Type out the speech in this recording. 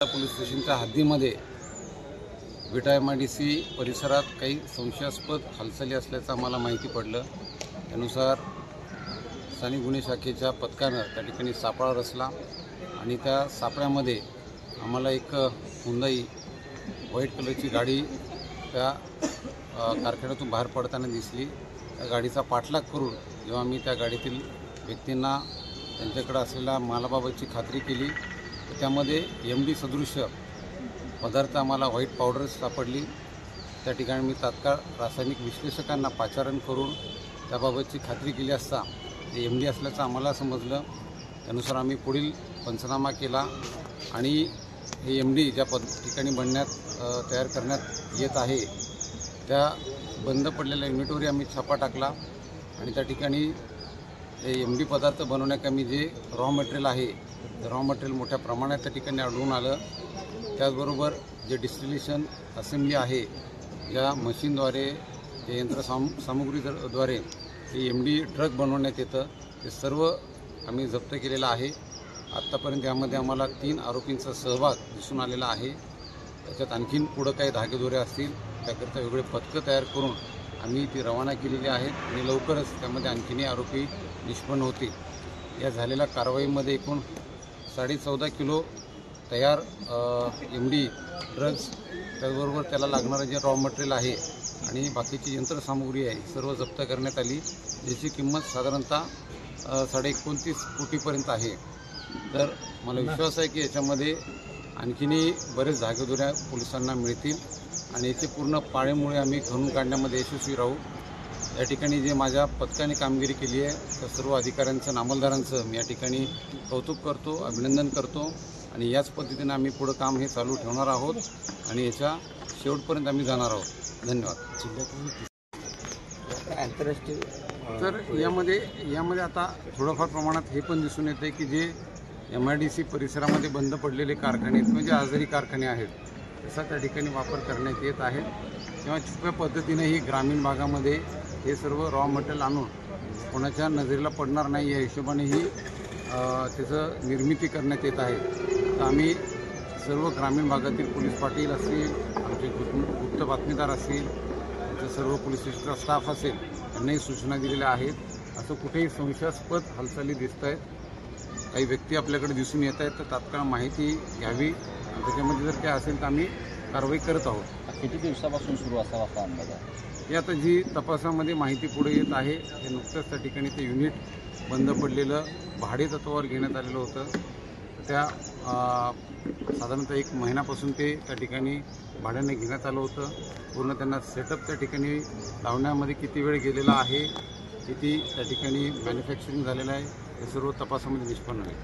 Police स्टेशनच्या हद्दीमध्ये विटा MIDC परिसरात काही संशयास्पद हालचाली असल्याचं आम्हाला माहिती पडलं। त्यानुसार स्थानिक गुन्हे शाखेच्या पथकानं त्या ठिकाणी सापळा रचला आणि त्या सापळ्यामध्ये आम्हाला एक हुंदाई व्हाईट कलरची गाडी त्या कारखान्यातून बाहेर पडताना दिसली। त्या गाडीचा पाठलाग करून जेव्हा आम्ही त्या गाडीतील व्यक्तींना त्यांच्याकडे असलेल्या मालाबाबतची खात्री केली तर त्यामध्ये MD सदृश्य पदार्थ आम्हाला व्हाईट पावडर सापडली। त्या ठिकाणी मी तात्काळ रासायनिक विश्लेषकांना पाचारण करून त्याबाबतची खात्री केली असता ते MD असल्याचं आम्हाला समजलं। त्यानुसार आम्ही पुढील पंचनामा केला आणि हे MD ज्या ठिकाणी तयार करण्यात येत आहे त्या बंद पडलेल्या युनिटवरही आम्ही छापा टाकला आणि त्या ठिकाणी हे MD पदार्थ बनवण्याकरता जे रॉ मटेरियल आहे ते रॉ मटेरियल मोठ्या प्रमाणात त्या ठिकाणी आढळून आलं। त्याचबरोबर जे डिस्टिलेशन असेंब्ली आहे ज्या मशीनद्वारे जे यंत्रसामुग्रीद्वारे हे MD ड्रग बनवण्यात येतं ते सर्व आम्ही जप्त केलेलं आहे। आत्तापर्यंत यामध्ये आम्हाला 3 आरोपींचा सहभाग दिसून आलेला आहे। त्याच्यात आणखीन पुढं काही धागेदोरे असतील त्याकरता वेगळे पथकं तयार करून आम्ही ती रवाना केलेली आहेत आणि लवकरच त्यामध्ये आणखीनही आरोपी निष्पन्न होतील। या झालेल्या कारवाईमध्ये एकूण 14.5 किलो तयार MD ड्रग्स त्याचबरोबर त्याला लागणारं जे रॉ मटेरियल आहे आणि बाकीची यंत्रसामुग्री आहे सर्व जप्त करण्यात आली, ज्याची किंमत साधारणतः 29.5 कोटीपर्यंत आहे। तर मला विश्वास आहे की याच्यामध्ये आणखीनही बरेच धागेदोऱ्या पोलिसांना मिळतील आणि याचे पूर्ण पाळेमुळे आम्ही खणून काढण्यामध्ये यशस्वी राहू। या ठिकाणी जे माझ्या पथकाने कामगिरी केली आहे त्या सर्व अधिकाऱ्यांचं नामलदारांचं मी या ठिकाणी कौतुक करतो, अभिनंदन करतो आणि याच पद्धतीने आम्ही पुढं काम हे चालू ठेवणार आहोत आणि याच्या शेवटपर्यंत आम्ही जाणार आहोत। धन्यवाद। आंतरराष्ट्रीय तर यामध्ये आता थोडंफार प्रमाणात हे पण दिसून येते की जे MIDC परिसरामध्ये बंद पडलेले कारखाने आहेत म्हणजे आजारी कारखाने आहेत तसा त्या ठिकाणी वापर करण्यात येत आहे किंवा छुप्या पद्धतीनेही ग्रामीण भागामध्ये हे सर्व रॉ मटेरियल आणून कोणाच्या नजरेला पडणार नाही या हिशोबानेही त्याचं निर्मिती करण्यात येत आहे। तर आम्ही सर्व ग्रामीण भागातील पोलीस पाटील असतील, आमचे गुप्त बातमीदार असतील, आमचे सर्व पोलीस स्टेशनचा स्टाफ असेल यांनाही सूचना दिलेल्या आहेत। असं कुठेही संशयास्पद हालचाली दिसत आहेत, काही व्यक्ती आपल्याकडे दिसून येत आहेत तर तात्काळ माहिती घ्यावी आणि त्याच्यामध्ये जर काय असेल तर आम्ही कारवाई करत आहोत। किती दिवसापासून सुरू असावा असा अंदाज आहे? हे आता जी तपासामध्ये माहिती पुढे येत आहे ते नुकतंच त्या ठिकाणी ते युनिट बंद पडलेलं भाडे तत्वावर घेण्यात आलेलं होतं। त्या साधारणतः 1 महिन्यापासून ते त्या ठिकाणी भाड्याने घेण्यात आलं होतं। पूर्ण त्यांना सेटअप त्या ठिकाणी लावण्यामध्ये किती वेळ गेलेला आहे, किती त्या ठिकाणी मॅन्युफॅक्चरिंग झालेलं आहे हे सर्व तपासामध्ये निष्पन्न होईल।